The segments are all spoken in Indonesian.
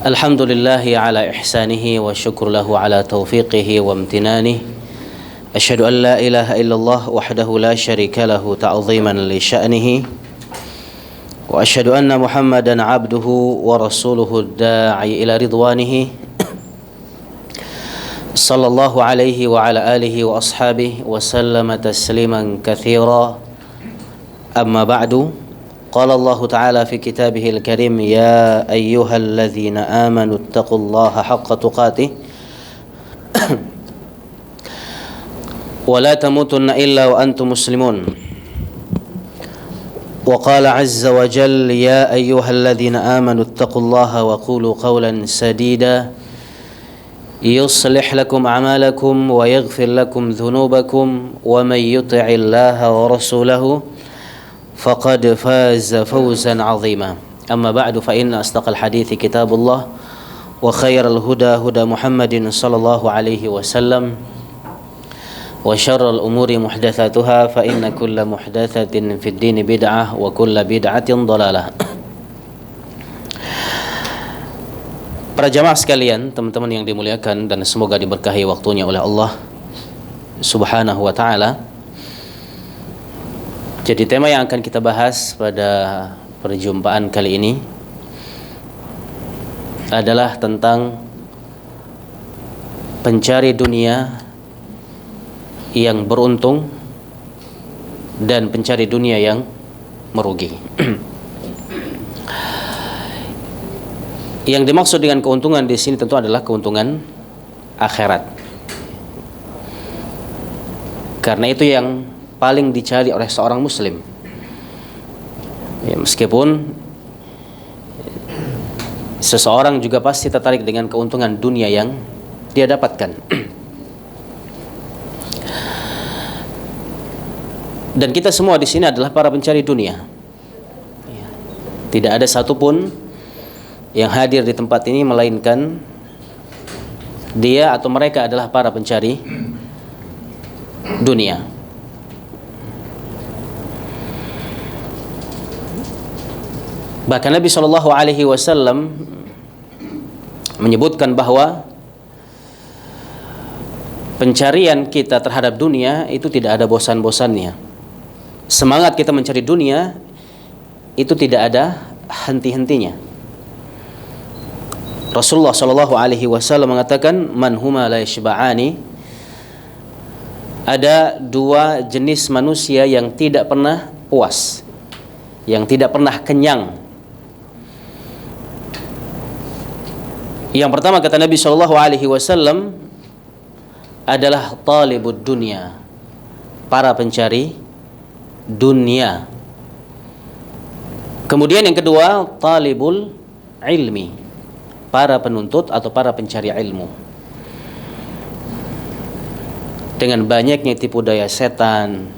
الحمد لله على إحسانه والشكر له على توفيقه وامتنانه أشهد أن لا إله إلا الله وحده لا شريك له تعظيما لشأنه وأشهد أن محمدا عبده ورسوله الداعي إلى رضوانه صلى الله عليه وعلى آله وأصحابه وسلم تسليما كثيرا أما بعد قال الله تعالى في كتابه الكريم يا أيها الذين آمنوا اتقوا الله حق تقاته ولا تموتن إلا وأنتم مسلمون وقال عز وجل يا أيها الذين آمنوا اتقوا الله وقولوا قولا سديدا يصلح لكم أعمالكم ويغفر لكم ذنوبكم ومن يطع الله ورسوله فقد فاز فوزا عظيما أما بعد فإن أصدق الحديث كتاب الله وخير الهدى هدى محمد صلى الله عليه وسلم وشر الأمور محدثاتها فإن كل محدثة في الدين بدعة وكل بدعة ضلالة. Para jamaah sekalian, teman-teman yang dimuliakan dan semoga diberkahi waktunya oleh Allah Subhanahu wa taala. Jadi tema yang akan kita bahas pada perjumpaan kali ini adalah tentang pencari dunia yang beruntung dan pencari dunia yang merugi. Yang dimaksud dengan keuntungan di sini tentu adalah keuntungan akhirat. Karena itu yang paling dicari oleh seorang muslim. Ya, meskipun seseorang juga pasti tertarik dengan keuntungan dunia yang dia dapatkan. Dan kita semua di sini adalah para pencari dunia. Ya. Tidak ada satupun yang hadir di tempat ini melainkan dia atau mereka adalah para pencari dunia. Bahkan Nabi SAW menyebutkan bahwa pencarian kita terhadap dunia itu tidak ada bosan-bosannya. Semangat kita mencari dunia itu tidak ada henti-hentinya. Rasulullah SAW mengatakan, "Man huma la yashba'ani." Ada dua jenis manusia yang tidak pernah puas, yang tidak pernah kenyang. Yang pertama kata Nabi SAW adalah talibud dunia, para pencari dunia. Kemudian yang kedua talibul ilmi, para penuntut atau para pencari ilmu. Dengan banyaknya tipu daya setan,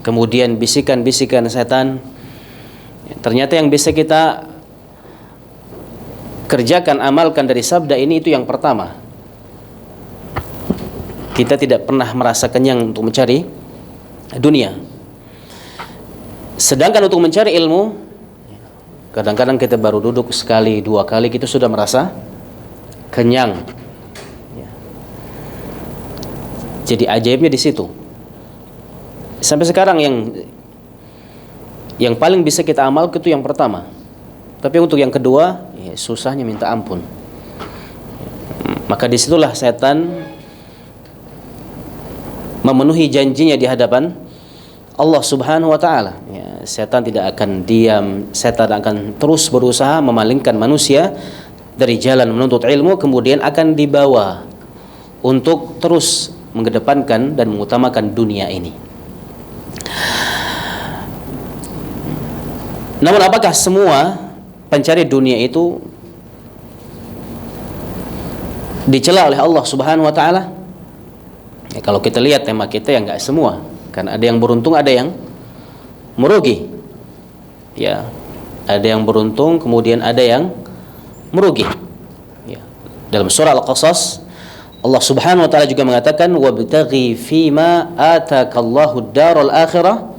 kemudian bisikan-bisikan setan, ternyata yang bisa kita kerjakan, amalkan dari sabda ini itu yang pertama. Kita tidak pernah merasa kenyang untuk mencari dunia. Sedangkan untuk mencari ilmu, kadang-kadang kita baru duduk sekali, dua kali kita sudah merasa kenyang. Jadi ajaibnya di situ. Sampai sekarang yang paling bisa kita amalkan itu yang pertama. Tapi untuk yang kedua, ya susahnya minta ampun. Maka disitulah setan memenuhi janjinya di hadapan Allah Subhanahu wa taala. Ya, setan tidak akan diam, setan akan terus berusaha memalingkan manusia dari jalan menuntut ilmu, kemudian akan dibawa untuk terus mengedepankan dan mengutamakan dunia ini. Namun apakah semua pencari dunia itu dicela oleh Allah Subhanahu wa taala? Ya, kalau kita lihat tema kita ya enggak semua. Kan ada yang beruntung, ada yang merugi. Ya, ada yang beruntung, kemudian ada yang merugi. Ya. Dalam surah Al-Qasas Allah Subhanahu wa taala juga mengatakan wabtaghi fima atakallahu ad-daral akhirah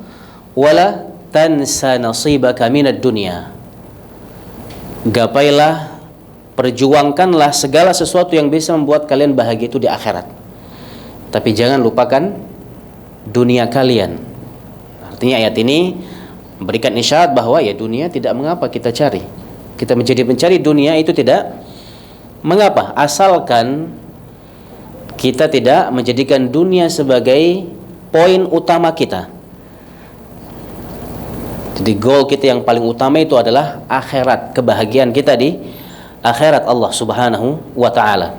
wala tansa nasibaka minad dunya. Gapailah, perjuangkanlah segala sesuatu yang bisa membuat kalian bahagia itu di akhirat. Tapi jangan lupakan dunia kalian. Artinya ayat ini memberikan isyarat bahwa ya dunia tidak mengapa kita cari. Kita menjadi pencari dunia itu tidak mengapa, asalkan kita tidak menjadikan dunia sebagai poin utama kita. Jadi goal kita yang paling utama itu adalah akhirat, kebahagiaan kita di akhirat Allah Subhanahu wa taala.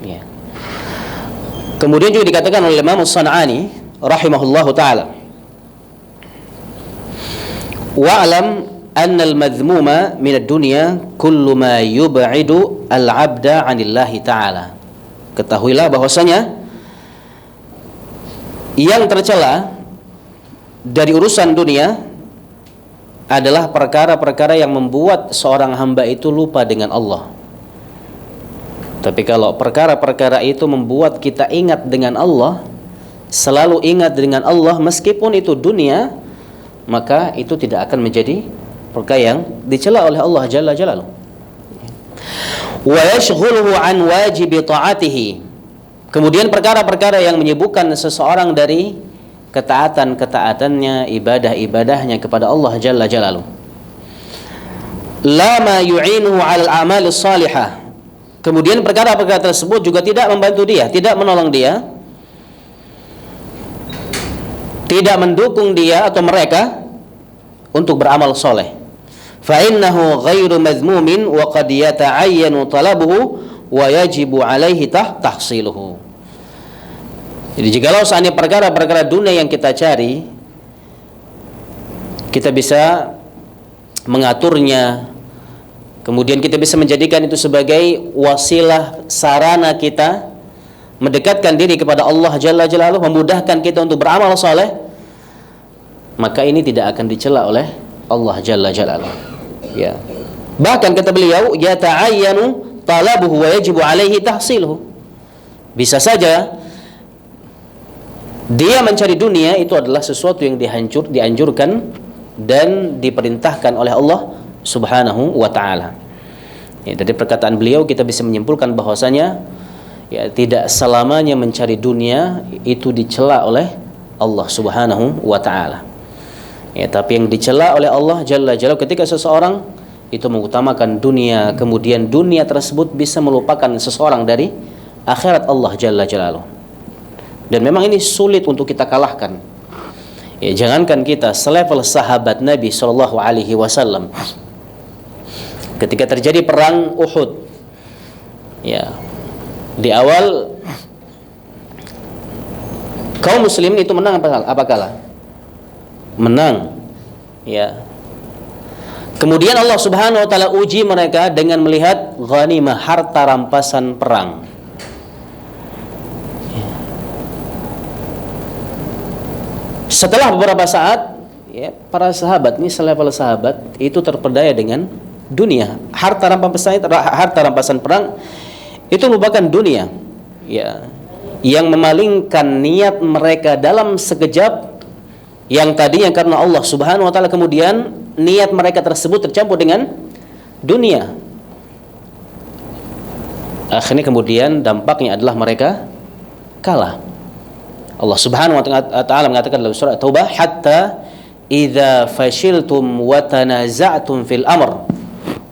Ya. Kemudian juga dikatakan oleh Imam As-San'ani rahimahullahu taala, wa'lam anna al-madhmuma min ad-dunya kullu ma yub'idu al-'abda 'anillahi ta'ala. Ketahuilah bahwasanya yang tercela dari urusan dunia adalah perkara-perkara yang membuat seorang hamba itu lupa dengan Allah. Tapi kalau perkara-perkara itu membuat kita ingat dengan Allah, selalu ingat dengan Allah meskipun itu dunia, maka itu tidak akan menjadi perkara yang dicela oleh Allah Jalla Jalaluhu. Wa yashghuluhu an wajibi ta'atihi. Kemudian perkara-perkara yang menyibukkan seseorang dari ketaatan-ketaatannya, ibadah-ibadahnya kepada Allah Jalla Jalaluhu. La ma yu'inuhu 'alal a'mal salihah. Kemudian perkara-perkara tersebut juga tidak membantu dia, tidak menolong dia, tidak mendukung dia atau mereka untuk beramal soleh. Fa innahu ghairu madhmumin wa qad yata'ayyanu talabuhu wa yajibu 'alaihi tahsiluhu. Jadi jikalau seandainya perkara-perkara dunia yang kita cari, kita bisa mengaturnya, kemudian kita bisa menjadikan itu sebagai wasilah, sarana kita mendekatkan diri kepada Allah Jalla Jalaluhu, memudahkan kita untuk beramal saleh, maka ini tidak akan dicela oleh Allah Jalla Jalaluhu. Ya. Bahkan kata beliau, yata'ayyanu talabuhu wa yajibu 'alaihi tahsiluhu. Bisa saja dia mencari dunia itu adalah sesuatu yang dianjurkan dan diperintahkan oleh Allah Subhanahu wa taala. Ya, dari perkataan beliau kita bisa menyimpulkan bahwasanya ya tidak selamanya mencari dunia itu dicela oleh Allah Subhanahu wa taala. Ya, tapi yang dicela oleh Allah Jalla Jalaluhu ketika seseorang itu mengutamakan dunia, kemudian dunia tersebut bisa melupakan seseorang dari akhirat Allah Jalla Jalaluhu. Dan memang ini sulit untuk kita kalahkan. Ya, jangankan kita selevel sahabat Nabi sallallahu alaihi wasallam. Ketika terjadi perang Uhud, ya, di awal kaum muslimin itu menang apa kalah? Menang. Ya. Kemudian Allah Subhanahu wa taala uji mereka dengan melihat ghanimah, harta rampasan perang. Setelah beberapa saat, ya, para sahabat ini selevel sahabat itu terpedaya dengan dunia. Harta rampasan perang itu merupakan dunia, ya, yang memalingkan niat mereka dalam sekejap, yang tadinya karena Allah Subhanahu wa taala, kemudian niat mereka tersebut tercampur dengan dunia. Akhirnya kemudian dampaknya adalah mereka kalah. Allah Subhanahu wa taala mengatakan dalam surah Taubah, hatta idza fashiltum wa tanaza'tum fil amr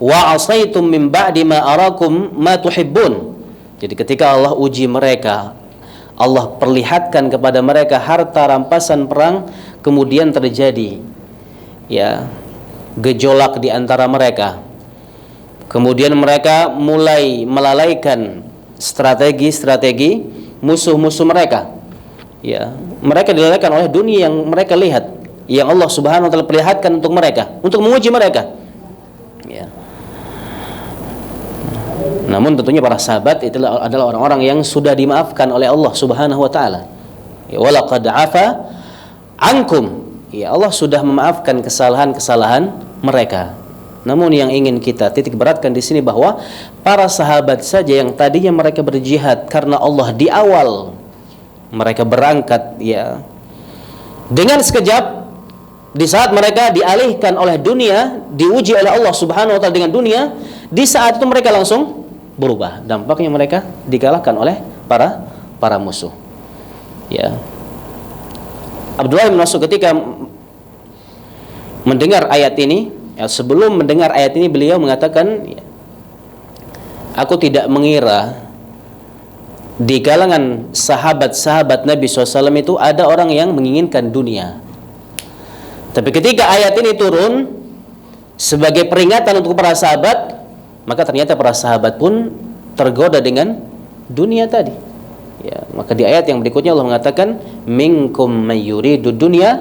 wa 'asaitum min ba'di ma arakum ma tuhibbun. Jadi ketika Allah uji mereka, Allah perlihatkan kepada mereka harta rampasan perang, kemudian terjadi ya gejolak di antara mereka. Kemudian mereka mulai melalaikan strategi-strategi musuh-musuh mereka. Ya, mereka dilalaikan oleh dunia yang mereka lihat, yang Allah Subhanahu wa taala perlihatkan untuk mereka, untuk menguji mereka. Ya. Namun tentunya para sahabat itu adalah orang-orang yang sudah dimaafkan oleh Allah Subhanahu wa taala. Ya, walaqad afa ankum. Ya, Allah sudah memaafkan kesalahan-kesalahan mereka. Namun yang ingin kita titik beratkan di sini bahwa para sahabat saja yang tadinya mereka berjihad karena Allah di awal, mereka berangkat ya dengan sekejap, Di saat mereka dialihkan oleh dunia, diuji oleh Allah Subhanahu wa taala dengan dunia, di saat itu mereka langsung berubah. Dampaknya mereka dikalahkan oleh para musuh. Ya. Abdullah bin Mas'ud ketika mendengar ayat ini, sebelum mendengar ayat ini beliau mengatakan, aku tidak mengira di kalangan sahabat-sahabat Nabi SAW itu ada orang yang menginginkan dunia. Tapi ketika ayat ini turun sebagai peringatan untuk para sahabat, maka ternyata para sahabat pun tergoda dengan dunia tadi. Ya, maka di ayat yang berikutnya Allah mengatakan, minkum may yuridu dunya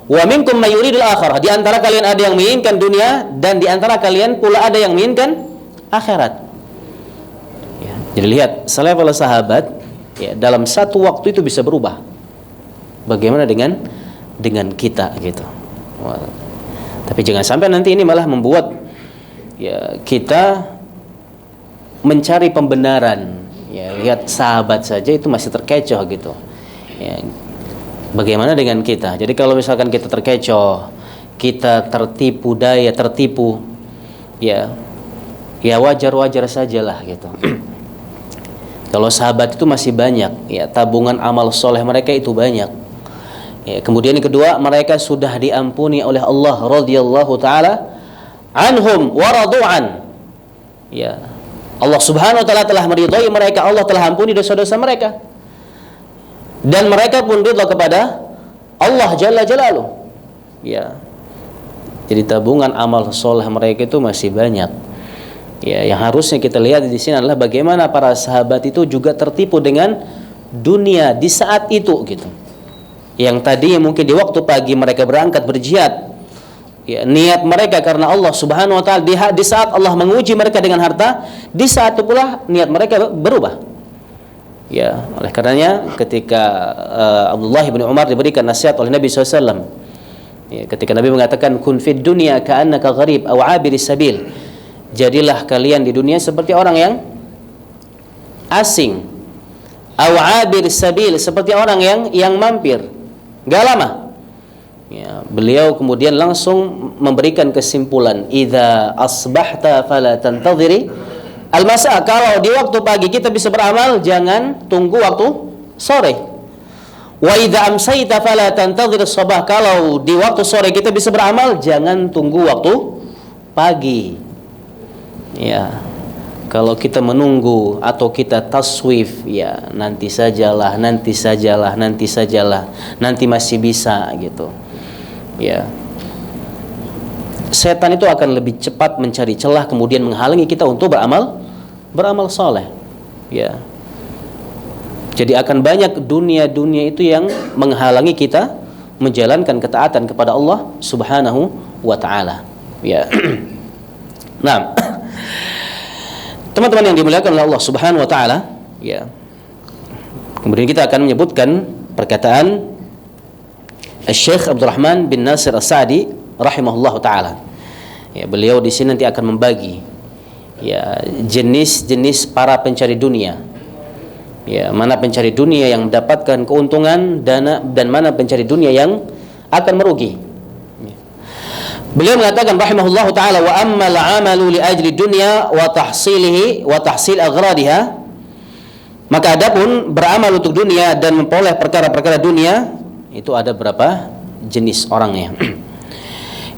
wa minkum may yuridul akhirah. Di antara kalian ada yang menginginkan dunia dan di antara kalian pula ada yang menginginkan akhirat. Ya, jadi lihat, selevel sahabat ya, dalam satu waktu itu bisa berubah. Bagaimana dengan kita gitu. Tapi jangan sampai nanti ini malah membuat ya kita mencari pembenaran. Ya, lihat sahabat saja itu masih terkecoh gitu. Ya, bagaimana dengan kita? Jadi kalau misalkan kita terkecoh, kita tertipu daya, ya wajar-wajar sajalah gitu. Kalau sahabat itu masih banyak, ya tabungan amal soleh mereka itu banyak. Ya, kemudian yang kedua, mereka sudah diampuni oleh Allah radhiyallahu taala anhum wa radu'an. Ya. Allah Subhanahu wa taala telah meridhai mereka, Allah telah ampuni dosa-dosa mereka. Dan mereka pun ridha kepada Allah jalla jalaluhu. Ya. Jadi tabungan amal soleh mereka itu masih banyak. Ya, yang harusnya kita lihat di sini adalah bagaimana para sahabat itu juga tertipu dengan dunia di saat itu gitu. Yang tadi mungkin di waktu pagi mereka berangkat berjihad, ya, niat mereka karena Allah Subhanahu wa taala, di saat Allah menguji mereka dengan harta, di saat itu pula niat mereka berubah. Ya, oleh karenanya ketika Abdullah bin Umar diberikan nasihat oleh Nabi SAW, ya, ketika Nabi mengatakan kun fid dunya ka'annaka gharib aw 'abiris sabil. Jadilah kalian di dunia seperti orang yang asing, aw 'abiris sabil, seperti orang yang mampir. Gak lama ya, beliau kemudian langsung memberikan kesimpulan, idza asbahta fala tantadhiri al-masa. Kalau di waktu pagi kita bisa beramal, jangan tunggu waktu sore. Wa idza amsayta fala tantadhir as-sabah. Kalau di waktu sore kita bisa beramal, jangan tunggu waktu pagi. Ya. Kalau kita menunggu atau kita taswif, ya nanti sajalah, nanti masih bisa gitu. Ya. Setan itu akan lebih cepat mencari celah kemudian menghalangi kita untuk beramal soleh. Ya. Jadi akan banyak dunia itu yang menghalangi kita menjalankan ketaatan kepada Allah Subhanahu wa taala. Ya. Nah, teman-teman yang dimuliakan oleh Allah Subhanahu wa taala, ya. Kemudian kita akan menyebutkan perkataan Syekh Abdurrahman bin Nasir As-Sa'di rahimahullahu taala. Ya, beliau di sini nanti akan membagi ya jenis-jenis para pencari dunia. Ya, mana pencari dunia yang mendapatkan keuntungan dan mana pencari dunia yang akan merugi. Beliau mengatakan rahimahullahu taala, wa ammal 'amalu li ajli dunya wa tahsilihi wa tahsil aghradiha. Maka adapun beramal untuk dunia dan memperoleh perkara-perkara dunia, itu ada berapa jenis orangnya.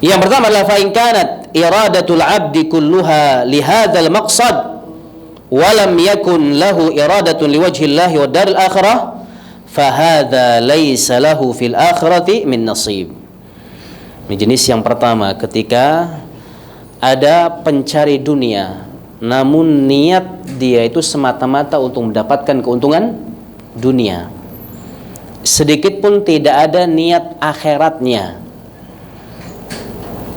Yang pertama adalah fa in kanat iradatul 'abdi kulluha li hadzal maqsad wa lam yakun lahu iradatun li wajhillahi wad daril akhirah fa hadza laysa lahu fil akhirati min nasib. Ini jenis yang pertama, ketika ada pencari dunia namun niat dia itu semata-mata untuk mendapatkan keuntungan dunia, sedikit pun tidak ada niat akhiratnya,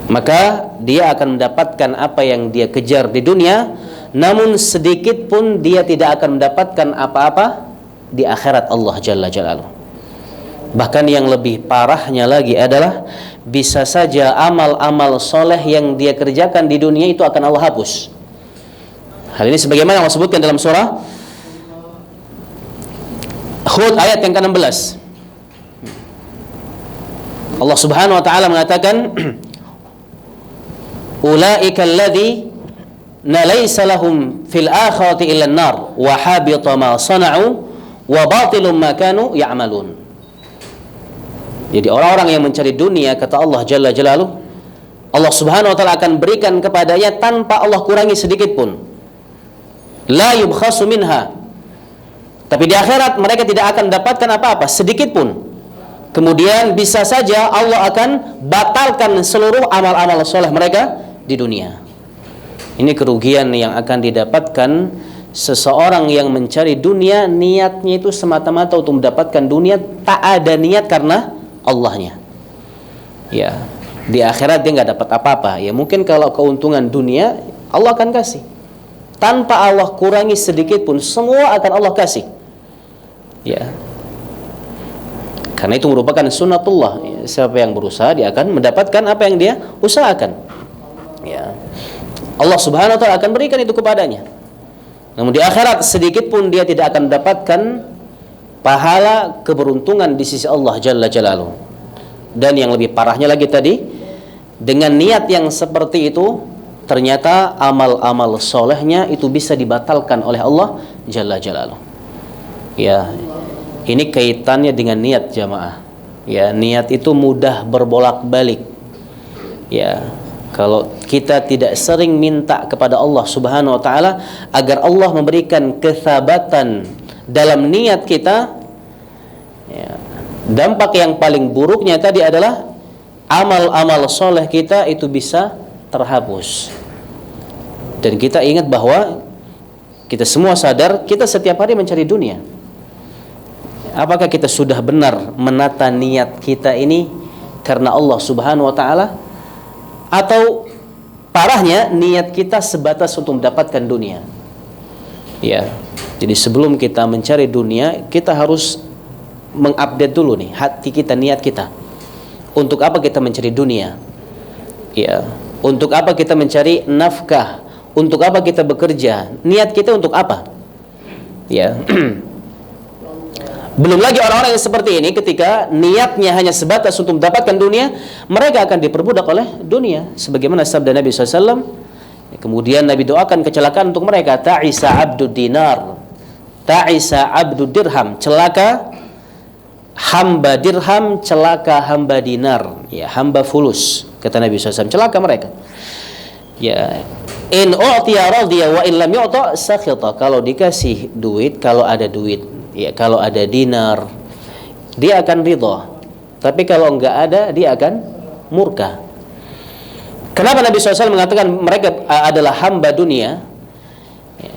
maka dia akan mendapatkan apa yang dia kejar di dunia, namun sedikit pun dia tidak akan mendapatkan apa-apa di akhirat Allah Jalla Jalaluhu. Bahkan yang lebih parahnya lagi adalah bisa saja amal-amal soleh yang dia kerjakan di dunia itu akan Allah hapus. Hal ini sebagaimana Allah sebutkan dalam surah Hud ayat yang ke-16. Allah Subhanahu wa taala mengatakan ulaika alladziina laisa lahum fil akhirati illa an-nar wa habita ma sana'u wa batilum ma kanu ya'malun. Jadi orang-orang yang mencari dunia, kata Allah Jalla Jalaluhu, Allah Subhanahu wa taala akan berikan kepadanya tanpa Allah kurangi sedikit pun. La yubkhasu minha. Tapi di akhirat mereka tidak akan dapatkan apa-apa sedikit pun. Kemudian bisa saja Allah akan batalkan seluruh amal-amal soleh mereka di dunia. Ini kerugian yang akan didapatkan seseorang yang mencari dunia, niatnya itu semata-mata untuk mendapatkan dunia, tak ada niat karena Allahnya. Ya, di akhirat dia nggak dapat apa-apa. Ya mungkin kalau keuntungan dunia Allah akan kasih, tanpa Allah kurangi sedikit pun, semua akan Allah kasih. Ya, karena itu merupakan sunnatullah. Ya, siapa yang berusaha dia akan mendapatkan apa yang dia usahakan. Ya, Allah Subhanahu wa taala akan berikan itu kepadanya. Namun di akhirat sedikit pun dia tidak akan mendapatkan pahala keberuntungan di sisi Allah Jalla Jalaluhu. Dan yang lebih parahnya lagi tadi, dengan niat yang seperti itu ternyata amal-amal solehnya itu bisa dibatalkan oleh Allah Jalla Jalaluhu. Ya, ini kaitannya dengan niat jamaah. Ya, niat itu mudah berbolak-balik. Ya, kalau kita tidak sering minta kepada Allah Subhanahu wa taala agar Allah memberikan kethabatan dalam niat kita, ya, dampak yang paling buruknya tadi adalah amal-amal soleh kita itu bisa terhapus. Dan kita ingat bahwa kita semua sadar kita setiap hari mencari dunia. Apakah kita sudah benar menata niat kita ini karena Allah Subhanahu wa taala, atau parahnya niat kita sebatas untuk mendapatkan dunia? Ya. Jadi sebelum kita mencari dunia, kita harus mengupdate dulu nih hati kita, niat kita. Untuk apa kita mencari dunia? Ya, untuk apa kita mencari nafkah? Untuk apa kita bekerja? Niat kita untuk apa? Ya. Belum lagi orang-orang yang seperti ini, ketika niatnya hanya sebatas untuk mendapatkan dunia, mereka akan diperbudak oleh dunia. Sebagaimana sabda Nabi SAW, kemudian Nabi doakan kecelakaan untuk mereka. Ta'isa abdud dinar, ta'isa abdud dirham. Celaka hamba dirham, celaka hamba dinar. Ya, hamba fulus, kata Nabi SAW. Celaka mereka. Ya, in u'tiya radiya wa in lam yu'ta sakhita. Kalau dikasih duit, kalau ada duit, ya, kalau ada dinar, dia akan ridha. Tapi kalau enggak ada, dia akan murka. Kenapa Nabi SAW mengatakan mereka adalah hamba dunia, ya,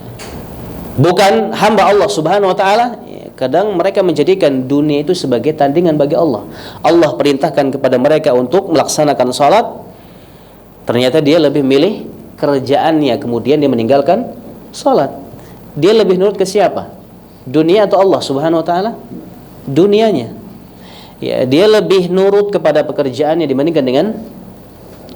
bukan hamba Allah Subhanahu wa taala? Ya, kadang mereka menjadikan dunia itu sebagai tandingan bagi Allah. Allah perintahkan kepada mereka untuk melaksanakan salat, ternyata dia lebih milih kerjaannya, kemudian dia meninggalkan salat. Dia lebih nurut ke siapa? Dunia atau Allah Subhanahu wa taala? Dunianya. Ya, dia lebih nurut kepada pekerjaannya dibandingkan dengan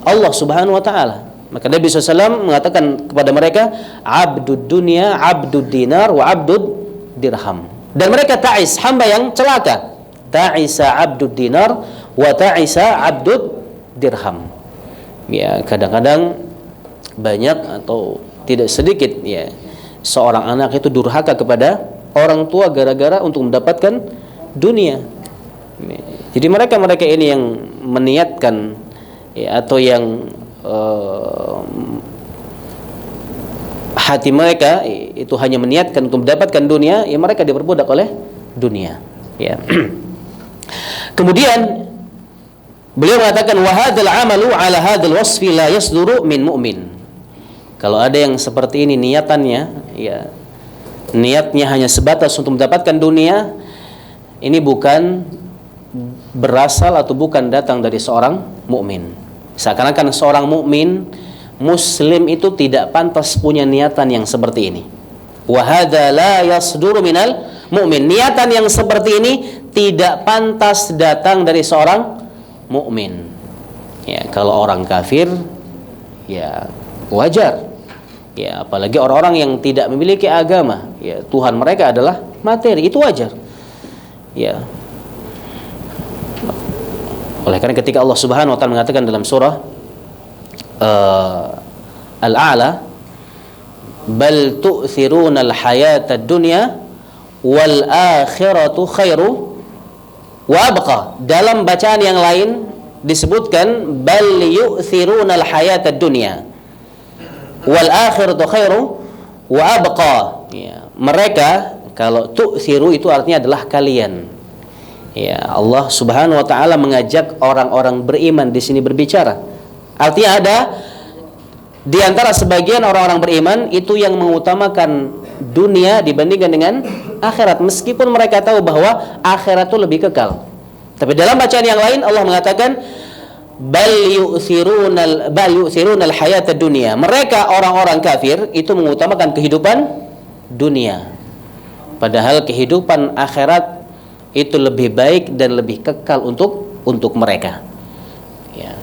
Allah Subhanahu wa taala. Maka Nabi SAW mengatakan kepada mereka, abdud dunya, abdud dinar, wa abdud dirham. Dan mereka ta'is, hamba yang celaka. Ta'isa abdud dinar wa ta'isa abdud dirham. Ya, kadang-kadang banyak atau tidak sedikit, ya, seorang anak itu durhaka kepada orang tua gara-gara untuk mendapatkan dunia. Jadi mereka ini yang meniatkan, ya, atau yang hati mereka itu hanya meniatkan untuk mendapatkan dunia, ya mereka diperbudak oleh dunia. Ya. Kemudian beliau mengatakan wa hadzal amalu ala hadzal wasfi la yasduru min mu'min. Kalau ada yang seperti ini niatannya, ya, niatnya hanya sebatas untuk mendapatkan dunia, ini bukan berasal atau bukan datang dari seorang mukmin. Seakan-akan seorang mukmin muslim itu tidak pantas punya niatan yang seperti ini. Wa hadza la yasduru minal mu'min. Niatan yang seperti ini tidak pantas datang dari seorang mukmin. Ya, kalau orang kafir, ya wajar. Ya, apalagi orang-orang yang tidak memiliki agama, ya, Tuhan mereka adalah materi, itu wajar. Ya. Oleh karena ketika Allah Subhanahu wa taala mengatakan dalam surah Al-A'la, bal tu'thiruna al-hayata ad-dunya wal akhiratu khairu wa abqa. Dalam bacaan yang lain disebutkan bal yu'thiruna al-hayata ad-dunya wal akhiratu khairu wa abqa. Ya, mereka, kalau tu'thiru itu artinya adalah kalian. Ya, Allah Subhanahu wa taala mengajak orang-orang beriman di sini berbicara. Artinya ada di antara sebagian orang-orang beriman itu yang mengutamakan dunia dibandingkan dengan akhirat, meskipun mereka tahu bahwa akhirat itu lebih kekal. Tapi dalam bacaan yang lain Allah mengatakan bal yu'thiruna al-hayata dunya. Mereka orang-orang kafir itu mengutamakan kehidupan dunia, padahal kehidupan akhirat itu lebih baik dan lebih kekal untuk mereka. Ya.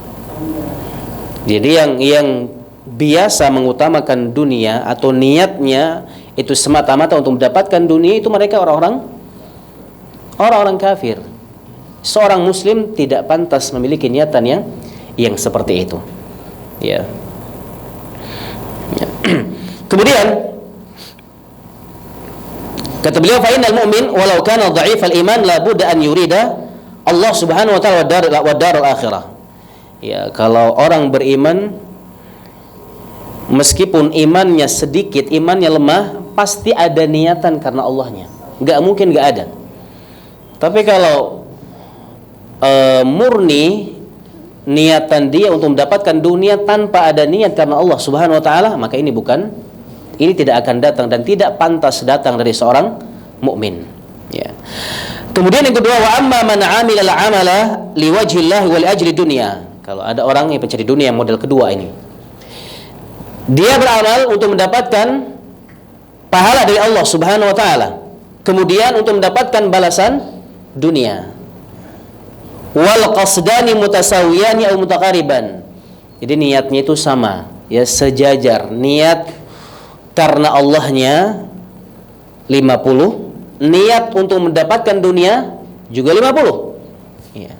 Jadi yang biasa mengutamakan dunia atau niatnya itu semata-mata untuk mendapatkan dunia, itu mereka orang-orang kafir. Seorang muslim tidak pantas memiliki niatan yang seperti itu. Ya. Ya. Kemudian kata beliau, fa innal mu'min walau kana dha'ifal iman la budda an yurida Allah Subhanahu wa taala wa darul akhirah. Ya, kalau orang beriman meskipun imannya sedikit, imannya lemah, pasti ada niatan karena Allahnya. Enggak mungkin enggak ada. Tapi kalau murni niatan dia untuk mendapatkan dunia tanpa ada niat karena Allah Subhanahu wa taala, maka ini tidak akan datang dan tidak pantas datang dari seorang mukmin. Ya. Kemudian yang kedua, wa amma man 'amila al-'amala liwajhillah wa li ajli dunya. Kalau ada orang yang mencari dunia, yang model kedua ini, dia beramal untuk mendapatkan pahala dari Allah Subhanahu wa taala, kemudian untuk mendapatkan balasan dunia. Wal qasdani mutasawiyani aw mutaqariban. Jadi niatnya itu sama, ya, sejajar. Niat karena Allahnya 50, niat untuk mendapatkan dunia juga 50. Ya.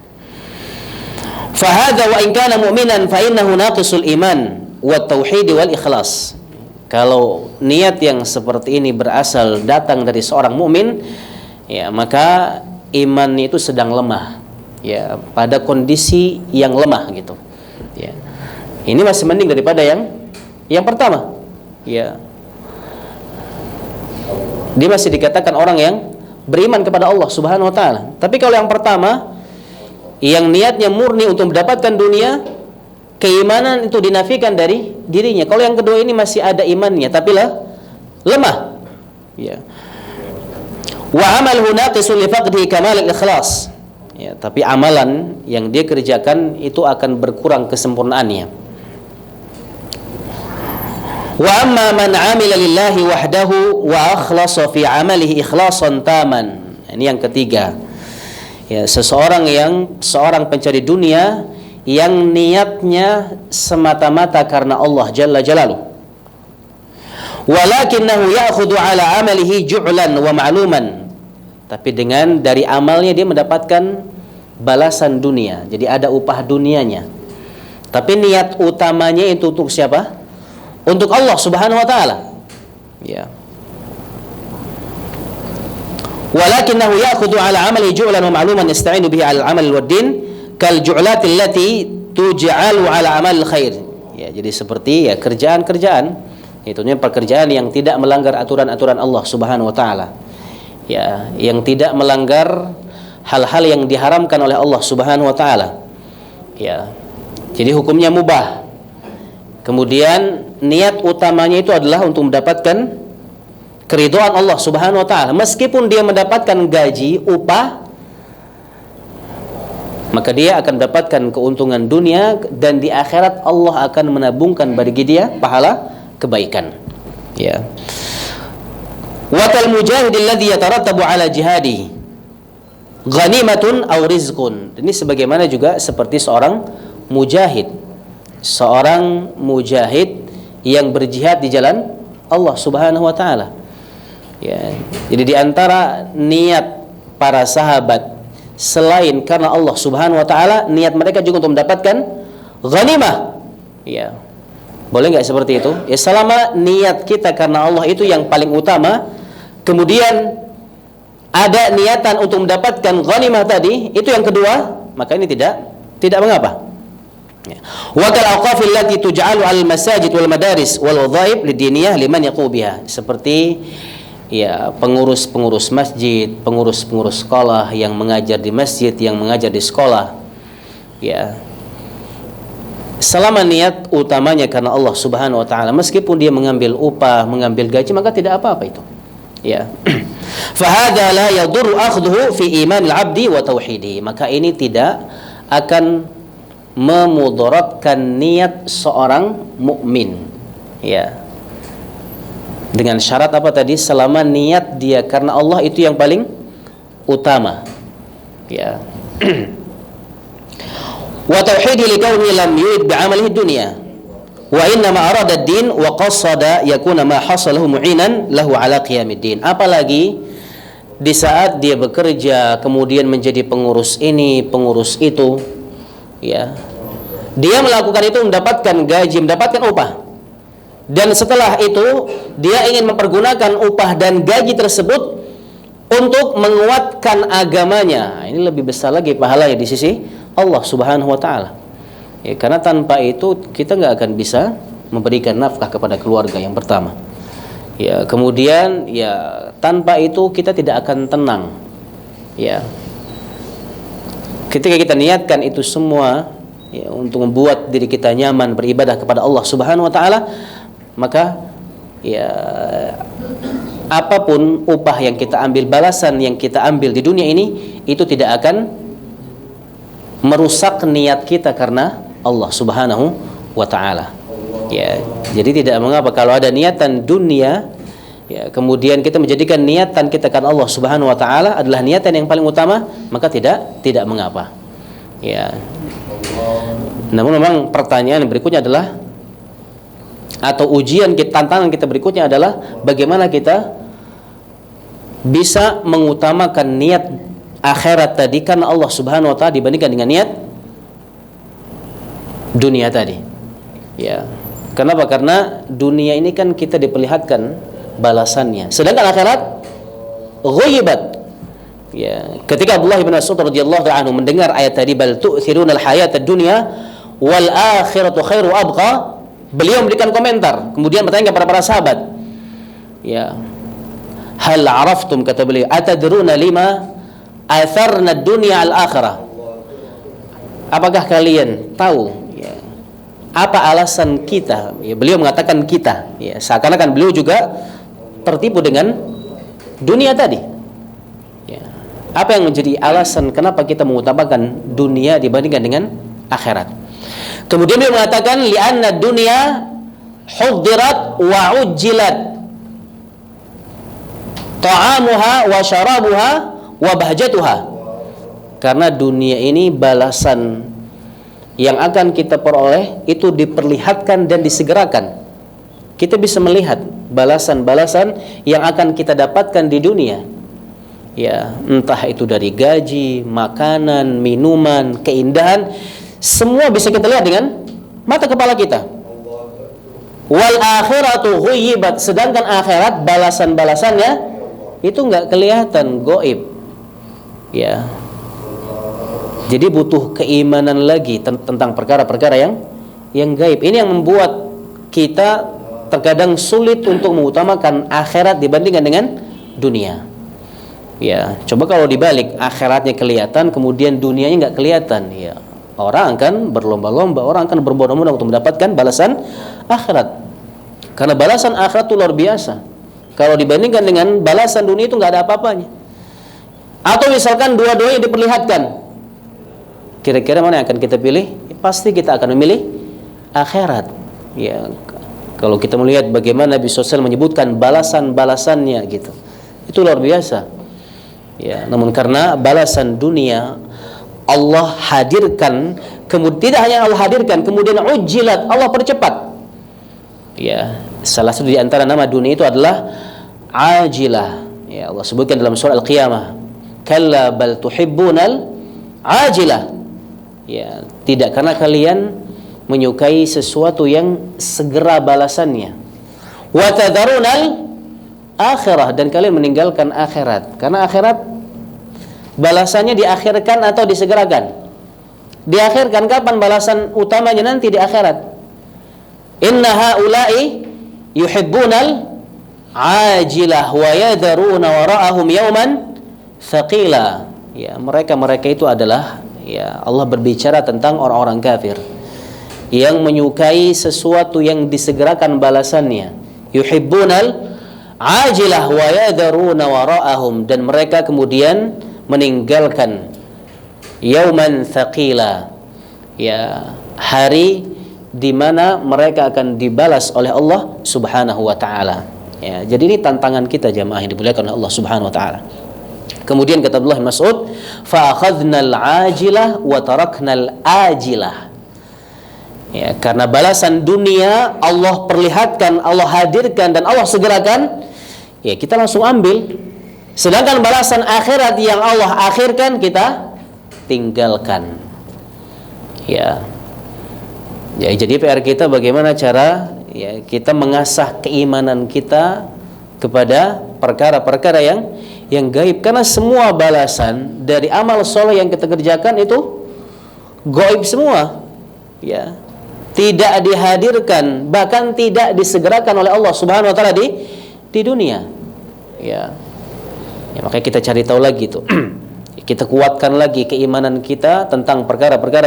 Fa hadza wa in kana mu'minan fa innahu naqisul iman wa tauhid wal ikhlas. Kalau niat yang seperti ini berasal datang dari seorang mukmin, ya, maka imannya itu sedang lemah, ya, pada kondisi yang lemah gitu. Ya. Ini masih mending daripada yang pertama. Ya. Dia masih dikatakan orang yang beriman kepada Allah Subhanahu wa taala. Tapi kalau yang pertama, yang niatnya murni untuk mendapatkan dunia, keimanan itu dinafikan dari dirinya. Kalau yang kedua ini masih ada imannya tapi lemah. Ya. Wa amaluhu naqisun li faqdihi kamal al-ikhlas. Ya, tapi amalan yang dia kerjakan itu akan berkurang kesempurnaannya. Wa amma man 'amila lillahi wahdahu wa akhlasa fi 'amalihi ikhlasan taman. Ini yang ketiga. Ya, seorang pencari dunia yang niatnya semata-mata karena Allah Jalla Jalaluhu. Walakinnahu ya'khudhu 'ala 'amalihi ju'lan wa ma'luman. Tapi dengan dari amalnya dia mendapatkan balasan dunia. Jadi ada upah dunianya. Tapi niat utamanya itu untuk siapa? Untuk Allah Subhanahu wa taala. Ya. Walakinahu ya'khudhu 'ala 'amali ju'lan wa ma'luman yasta'inu bihi 'ala al-'amal wad-din kal ju'lati allati tuj'alu 'ala 'amal khair. Ya, jadi seperti ya kerjaan-kerjaan, itu pekerjaan yang tidak melanggar aturan-aturan Allah Subhanahu wa taala. Ya, yang tidak melanggar hal-hal yang diharamkan oleh Allah Subhanahu wa taala. Ya. Jadi hukumnya mubah. Kemudian niat utamanya itu adalah untuk mendapatkan keridhaan Allah Subhanahu wa taala. Meskipun dia mendapatkan gaji, upah, maka dia akan mendapatkan keuntungan dunia dan di akhirat Allah akan menabungkan bagi dia pahala kebaikan. Ya. Wa kal mujahid alladhi yatarattabu ala jihadi ghanimatun aw rizqun. Ini sebagaimana juga seperti seorang mujahid yang berjihad di jalan Allah Subhanahu wa taala. Ya, jadi di antara niat para sahabat selain karena Allah Subhanahu wa taala, niat mereka juga untuk mendapatkan ghanimah. Ya. Boleh nggak seperti itu? Ya, selama niat kita karena Allah itu yang paling utama, kemudian ada niatan untuk mendapatkan ghanimah tadi, itu yang kedua, maka ini tidak mengapa. Wa kal awqafil lati tuj'alu 'alal masajid wal madaris wal wadhaib lidiniyah liman yaqu biha. Seperti ya pengurus-pengurus masjid, pengurus-pengurus sekolah yang mengajar di masjid, yang mengajar di sekolah. Ya. Selama niat utamanya karena Allah Subhanahu wa taala, meskipun dia mengambil upah, mengambil gaji, maka tidak apa-apa itu. Ya. Fahadha la yadurru akhdhuhu fi imanil 'abdi wa tauhidi. Maka ini tidak akan memudaratkan niat seorang mukmin. Ya. Dengan syarat apa tadi? Selama niat dia karena Allah itu yang paling utama. Ya. Wa tauhidi likauni lam yurid bi'amalihi dunya wa inna ma arada ad-din wa qasada yakuna ma hasalahu mu'inan lahu ala qiyamid din. Apalagi di saat dia bekerja kemudian menjadi pengurus ini, pengurus itu, ya. Dia melakukan itu mendapatkan gaji, mendapatkan upah. Dan setelah itu dia ingin mempergunakan upah dan gaji tersebut untuk menguatkan agamanya. Ini lebih besar lagi pahalanya di sisi Allah Subhanahu wa taala. Ya, karena tanpa itu kita nggak akan bisa memberikan nafkah kepada keluarga yang pertama. Ya, kemudian ya tanpa itu kita tidak akan tenang. Ya. Ketika kita niatkan itu semua ya, untuk membuat diri kita nyaman beribadah kepada Allah Subhanahu wa taala, maka ya apapun upah yang kita ambil, balasan yang kita ambil di dunia ini, itu tidak akan merusak niat kita karena Allah Subhanahu wa taala. Ya, jadi tidak mengapa kalau ada niatan dunia, ya, kemudian kita menjadikan niatan kita karena Allah Subhanahu wa taala adalah niatan yang paling utama, maka tidak mengapa. Ya. Namun memang pertanyaan berikutnya adalah, atau ujian kita, tantangan kita berikutnya adalah bagaimana kita bisa mengutamakan niat akhirat tadi karena Allah Subhanahu wa taala dibandingkan dengan niat dunia tadi. Ya. Kenapa? Karena dunia ini kan kita diperlihatkan balasannya, sedangkan akhirat ghaibat. Ya, ketika Abdullah bin Mas'ud radhiyallahu anhu mendengar ayat tadi, bal tu'thirunal hayatad dunya wal akhiratu khairu abqa, beliau memberikan komentar, kemudian bertanya kepada para sahabat, ya, hal araftum, kata beliau, atadruna lima atharna dunya al akhirah, apakah kalian tahu ya, apa alasan kita? Ya, beliau mengatakan kita, ya, seakan-akan beliau juga tertipu dengan dunia tadi. Ya, apa yang menjadi alasan kenapa kita mengutamakan dunia dibandingkan dengan akhirat? Kemudian beliau mengatakan li'anna dunya huddirat wa ujjilat ta'amuha wa syarabuha wa bahjatuha. Karena dunia ini balasan yang akan kita peroleh itu diperlihatkan dan disegerakan. Kita bisa melihat balasan-balasan yang akan kita dapatkan di dunia. Ya, entah itu dari gaji, makanan, minuman, keindahan, semua bisa kita lihat dengan mata kepala kita. Wal akhiratu ghaibat, sedangkan akhirat balasan-balasannya itu enggak kelihatan, gaib. Ya. Jadi butuh keimanan lagi tentang perkara-perkara yang gaib. Ini yang membuat kita terkadang sulit untuk mengutamakan akhirat dibandingkan dengan dunia. Ya, coba kalau dibalik, akhiratnya kelihatan, kemudian dunianya nggak kelihatan, ya, orang akan berlomba-lomba, orang akan berbondong-bondong untuk mendapatkan balasan akhirat. Karena balasan akhirat itu luar biasa. Kalau dibandingkan dengan balasan dunia itu nggak ada apa-apanya. Atau misalkan dua-duanya diperlihatkan, kira-kira mana yang akan kita pilih? Ya, pasti kita akan memilih akhirat. Ya, kalau kita melihat bagaimana Nabi SAW menyebutkan balasan-balasannya gitu, itu luar biasa. Ya, namun karena balasan dunia Allah hadirkan, kemudian tidak hanya Allah hadirkan, kemudian ujilat, Allah percepat. Ya, salah satu di antara nama dunia itu adalah ajilah. Ya, Allah sebutkan dalam surah Al-Qiyamah, kalla bal tuhibbunal ajilah. Ya, tidak, karena kalian menyukai sesuatu yang segera balasannya. Wa tadharunal akhirah, dan kalian meninggalkan akhirat. Karena akhirat balasannya diakhirkan atau disegerakan? Diakhirkan. Kapan balasan utamanya? Nanti di akhirat. Inna haula'i yuhibbunal ajilah wa yadharuna wara'ahum yawman thaqila. Ya, mereka itu adalah, ya, Allah berbicara tentang orang-orang kafir yang menyukai sesuatu yang disegerakan balasannya. Yuhibbunal ajilah wa yadharuna wara'ahum, dan mereka kemudian meninggalkan yauman thaqila, ya, hari di mana mereka akan dibalas oleh Allah Subhanahu wa taala. Ya, jadi ini tantangan kita jamaah yang dimuliakan oleh Allah Subhanahu wa taala. Kemudian kata Abdullah bin Mas'ud, fa akhadnal ajilah wa taraknal ajilah. Ya, karena balasan dunia Allah perlihatkan, Allah hadirkan, dan Allah segerakan, ya kita langsung ambil. Sedangkan balasan akhirat yang Allah akhirkan, kita tinggalkan. Ya. Ya, jadi PR kita bagaimana cara, ya, kita mengasah keimanan kita kepada perkara-perkara yang gaib, karena semua balasan dari amal soleh yang kita kerjakan itu gaib semua. Ya. Tidak dihadirkan, bahkan tidak disegerakan oleh Allah Subhanahu wa taala di dunia. Ya. Ya, makanya kita cari tahu lagi itu. Kita kuatkan lagi keimanan kita tentang perkara-perkara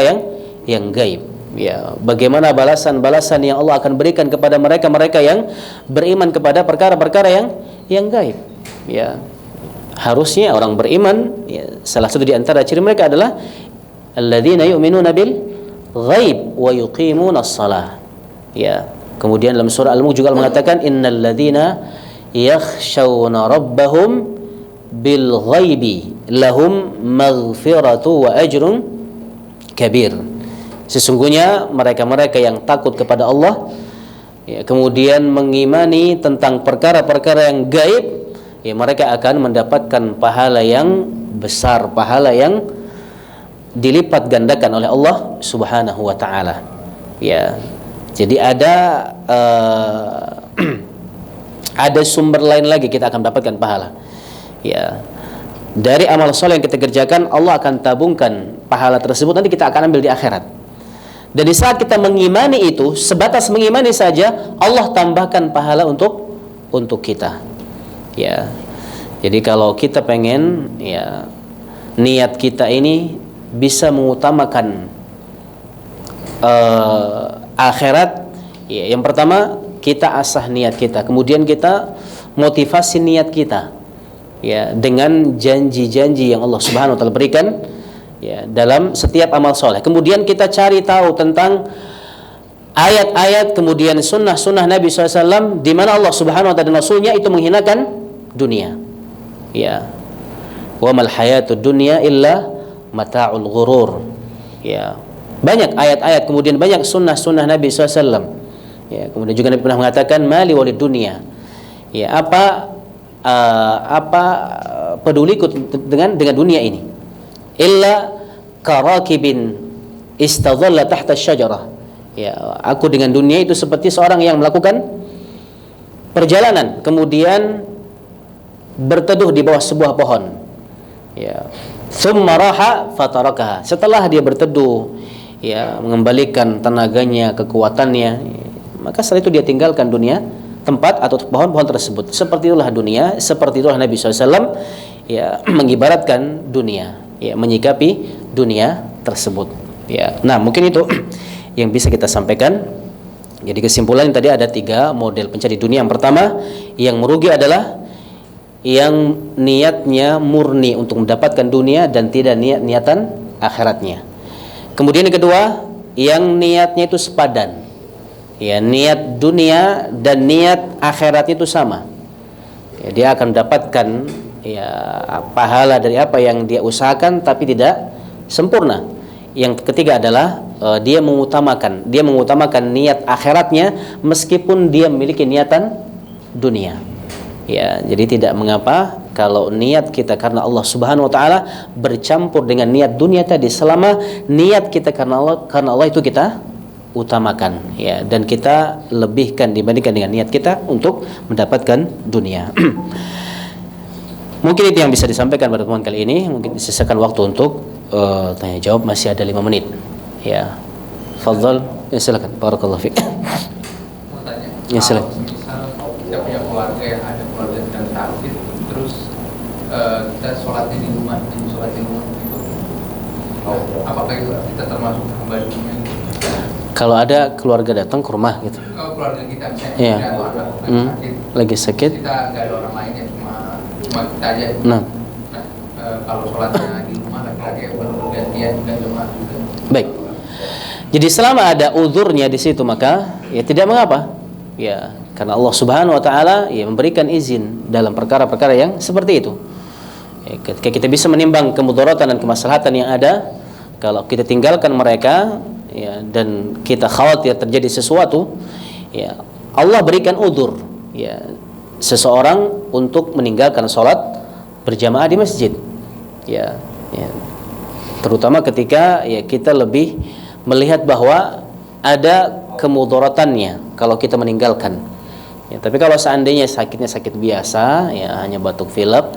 yang gaib. Ya, bagaimana balasan-balasan yang Allah akan berikan kepada mereka-mereka yang beriman kepada perkara-perkara yang gaib. Ya. Harusnya orang beriman, ya, salah satu di antara ciri mereka adalah alladzina yu'minuna bil ghaib wa yuqimuna shalah. Ya. Kemudian dalam surah Al-Mulk juga mengatakan innal ladzina yakhshawna rabbahum bil ghaibi lahum maghfiratu wa ajrun kabir. Sesungguhnya mereka-mereka yang takut kepada Allah, ya, kemudian mengimani tentang perkara-perkara yang gaib, ya, mereka akan mendapatkan pahala yang besar, pahala yang dilipat gandakan oleh Allah Subhanahu wa taala. Ya. Jadi ada ada sumber lain lagi kita akan mendapatkan pahala. Ya. Dari amal soleh yang kita kerjakan, Allah akan tabungkan pahala tersebut, nanti kita akan ambil di akhirat. Dan di saat kita mengimani itu, sebatas mengimani saja, Allah tambahkan pahala untuk kita. Ya. Jadi kalau kita pengen, ya, niat kita ini bisa mengutamakan akhirat, ya, yang pertama kita asah niat kita, kemudian kita motivasi niat kita, ya, dengan janji-janji yang Allah Subhanahu wa taala berikan, ya, dalam setiap amal soleh. Kemudian kita cari tahu tentang ayat-ayat, kemudian sunnah-sunnah Nabi SAW, di mana Allah Subhanahu wa taala dan Rasulnya itu menghinakan dunia. Ya. Wa mal hayatud dunya illa mata'ul ghurur. Ya. Banyak ayat-ayat, kemudian banyak sunnah-sunnah Nabi SAW. Ya, kemudian juga Nabi pernah mengatakan mali walid dunya. Ya, apa peduliku dengan dunia ini? Illa karakibin istadhalla tahta syajarah. Ya, aku dengan dunia itu seperti seorang yang melakukan perjalanan kemudian berteduh di bawah sebuah pohon. Ya. Tsumma raha fatarakaha. Setelah dia berteduh, ya, mengembalikan tenaganya, kekuatannya, maka setelah itu dia tinggalkan dunia, tempat atau pohon-pohon tersebut. Seperti itulah dunia, seperti itulah Nabi SAW, ya, mengibaratkan dunia, ya, menyikapi dunia tersebut. Ya. Nah, mungkin itu yang bisa kita sampaikan. Jadi kesimpulan tadi ada 3 model pencari dunia. Yang pertama, yang merugi adalah yang niatnya murni untuk mendapatkan dunia dan tidak niatan akhiratnya. Kemudian yang kedua, yang niatnya itu sepadan. Ya, niat dunia dan niat akhirat itu sama. Ya, dia akan mendapatkan, ya, pahala dari apa yang dia usahakan tapi tidak sempurna. Yang ketiga adalah dia mengutamakan niat akhiratnya meskipun dia memiliki niatan dunia. Ya, jadi tidak mengapa kalau niat kita karena Allah Subhanahu wa taala bercampur dengan niat dunia tadi, selama niat kita karena Allah itu kita utamakan ya, dan kita lebihkan dibandingkan dengan niat kita untuk mendapatkan dunia. Mungkin itu yang bisa disampaikan pada teman kali ini. Mungkin disisakan waktu untuk tanya jawab, masih ada 5 menit ya. Fadhal, ya silakan. Barakallahu fiik. Mau tanya, ya silakan. Kalau misal kita punya keluarga yang ada keluarga sedang sakit, terus kita sholatnya di rumah, sholat di rumah itu, apakah itu kita termasuk hamba dunia? Kalau ada keluarga datang ke rumah gitu. Keluarga kita misalnya Iya. ada anak sakit, Lagi sakit. kita nggak ada orang lain ya, cuma kita aja. Nah, kalau sholatnya di rumah laki-laki bergantian dan jemaah juga. baik. Jadi selama ada uzurnya di situ maka ya tidak mengapa. Ya, karena Allah Subhanahu wa taala ya memberikan izin dalam perkara-perkara yang seperti itu. Ya, ketika kita bisa menimbang kemudaratan dan kemaslahatan yang ada, kalau kita tinggalkan mereka ya, dan kita khawatir terjadi sesuatu, ya Allah berikan uzur ya seseorang untuk meninggalkan sholat berjamaah di masjid. Ya, terutama ketika ya kita lebih melihat bahwa ada kemudaratannya kalau kita meninggalkan. Ya, tapi kalau seandainya sakitnya sakit biasa, ya hanya batuk pilek,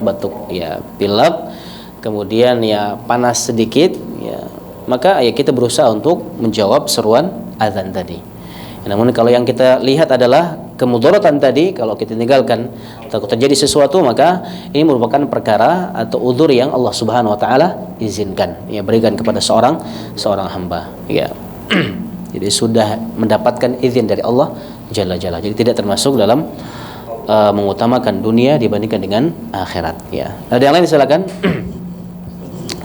kemudian ya panas sedikit, ya maka ya kita berusaha untuk menjawab seruan azan tadi. Ya, namun kalau yang kita lihat adalah kemudaratan tadi, kalau kita tinggalkan takut terjadi sesuatu, maka ini merupakan perkara atau uzur yang Allah Subhanahu wa taala izinkan, ya berikan kepada seorang hamba. Ya. Jadi sudah mendapatkan izin dari Allah Jalla Jalla. Jadi tidak termasuk dalam mengutamakan dunia dibandingkan dengan akhirat. Ya. Ada yang lain silakan.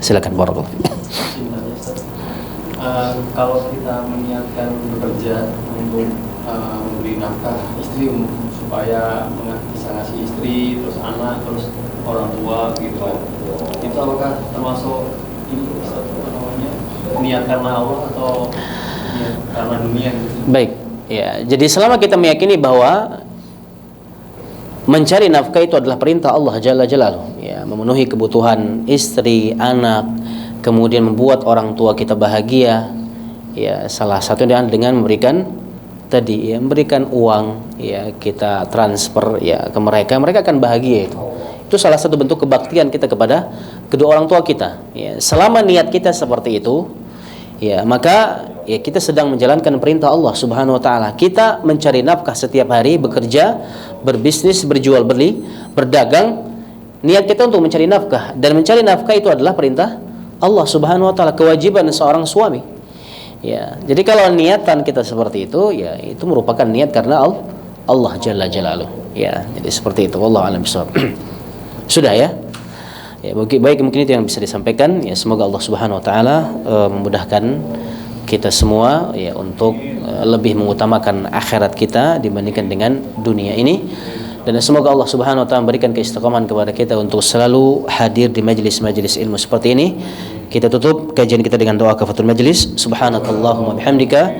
Silakan barakallahu. Kalau kita meniatkan bekerja untuk memberi nafkah istri supaya bisa ngasih istri, terus anak, terus orang tua gitu, itu apakah termasuk ini apa namanya niat karena Allah atau niat karena dunia gitu? Baik, ya. Jadi selama kita meyakini bahwa mencari nafkah itu adalah perintah Allah Jalla Jalaluhu, ya, memenuhi kebutuhan istri, anak, kemudian membuat orang tua kita bahagia, ya salah satunya dengan memberikan tadi, ya memberikan uang, ya kita transfer ya ke mereka akan bahagia. Itu salah satu bentuk kebaktian kita kepada kedua orang tua kita. Ya, selama niat kita seperti itu, ya maka ya kita sedang menjalankan perintah Allah Subhanahu wa taala. Kita mencari nafkah setiap hari, bekerja, berbisnis, berjual beli, berdagang, niat kita untuk mencari nafkah, dan mencari nafkah itu adalah perintah Allah Subhanahu wa taala, kewajiban seorang suami. Ya, jadi kalau niatan kita seperti itu, ya itu merupakan niat karena Allah Jalla Jalaluhu. Ya, jadi seperti itu. Wallahu a'lam bishawab. Sudah ya. Ya, baik, mungkin itu yang bisa disampaikan. Ya, semoga Allah Subhanahu wa taala memudahkan kita semua ya untuk lebih mengutamakan akhirat kita dibandingkan dengan dunia ini. Dan semoga Allah Subhanahu wa taala memberikan keistiqomahan kepada kita untuk selalu hadir di majelis-majelis ilmu seperti ini. Kita tutup kajian kita dengan doa kafatul majlis. Subhanakallahumma bihamdika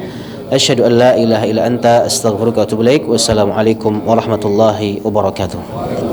asyhadu an la ilaha illa anta astaghfiruka wa atubu ilaik. Wassalamualaikum warahmatullahi wabarakatuh.